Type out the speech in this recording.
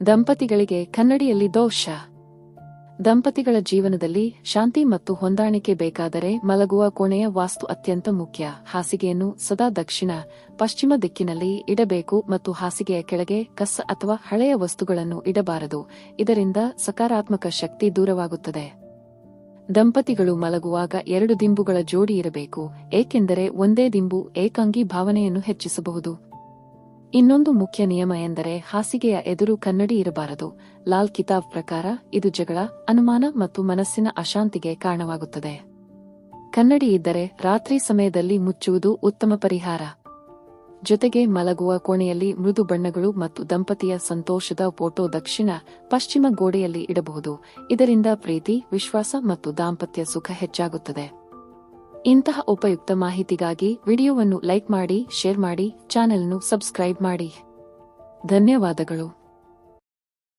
ದಂಪತಿಗಳಿಗೆ ಕನ್ನಡಿಯಲ್ಲಿ ದೋಷ. ದಂಪತಿಗಳ ಜೀವನದಲ್ಲಿ ಶಾಂತಿ ಮತ್ತು ಹೊಂದಾಣಿಕೆ ಬೇಕಾದರೆ ಮಲಗುವ ಕೋಣೆಯ ವಾಸ್ತು ಅತ್ಯಂತ ಮುಖ್ಯ. ಹಾಸಿಗೆಯನ್ನು ಸದಾ ದಕ್ಷಿಣ ಪಶ್ಚಿಮ ದಿಕ್ಕಿನಲ್ಲಿ ಇಡಬೇಕು ಮತ್ತು ಹಾಸಿಗೆಯ ಕೆಳಗೆ ಕಸ ಅಥವಾ ಹಳೆಯ ವಸ್ತುಗಳನ್ನು ಇಡಬಾರದು. ಇದರಿಂದ ಸಕಾರಾತ್ಮಕ ಶಕ್ತಿ ದೂರವಾಗುತ್ತದೆ. ದಂಪತಿಗಳು ಮಲಗುವಾಗ 2 ದಿಂಬುಗಳ ಜೋಡಿ ಇರಬೇಕು, ಏಕೆಂದರೆ ಒಂದೇ ದಿಂಬು ಏಕಾಂಗಿ ಭಾವನೆಯನ್ನು ಹೆಚ್ಚಿಸಬಹುದು. ಇನ್ನೊಂದು ಮುಖ್ಯ ನಿಯಮ ಎಂದರೆ ಹಾಸಿಗೆಯ ಎದುರು ಕನ್ನಡಿ ಇರಬಾರದು. ಲಾಲ್ ಕಿತಾಬ್ ಪ್ರಕಾರ ಇದು ಜಗಳ, ಅನುಮಾನ ಮತ್ತು ಮನಸ್ಸಿನ ಅಶಾಂತಿಗೆ ಕಾರಣವಾಗುತ್ತದೆ. ಕನ್ನಡಿ ಇದ್ದರೆ ರಾತ್ರಿ ಸಮಯದಲ್ಲಿ ಮುಚ್ಚುವುದು ಉತ್ತಮ ಪರಿಹಾರ. ಜೊತೆಗೆ ಮಲಗುವ ಕೋಣೆಯಲ್ಲಿ ಮೃದು ಬಣ್ಣಗಳು ಮತ್ತು ದಂಪತಿಯ ಸಂತೋಷದ ಫೋಟೋ ದಕ್ಷಿಣ ಪಶ್ಚಿಮ ಗೋಡೆಯಲ್ಲಿ ಇಡಬಹುದು. ಇದರಿಂದ ಪ್ರೀತಿ, ವಿಶ್ವಾಸ ಮತ್ತು ದಾಂಪತ್ಯ ಸುಖ ಹೆಚ್ಚಾಗುತ್ತದೆ. ಇಂತಹ ಉಪಯುಕ್ತ ಮಾಹಿತಿಗಾಗಿ ವಿಡಿಯೋವನ್ನು ಲೈಕ್ ಮಾಡಿ, ಶೇರ್ ಮಾಡಿ, ಚಾನೆಲ್ ಅನ್ನು ಸಬ್ಸ್ಕ್ರೈಬ್ ಮಾಡಿ. ಧನ್ಯವಾದಗಳು.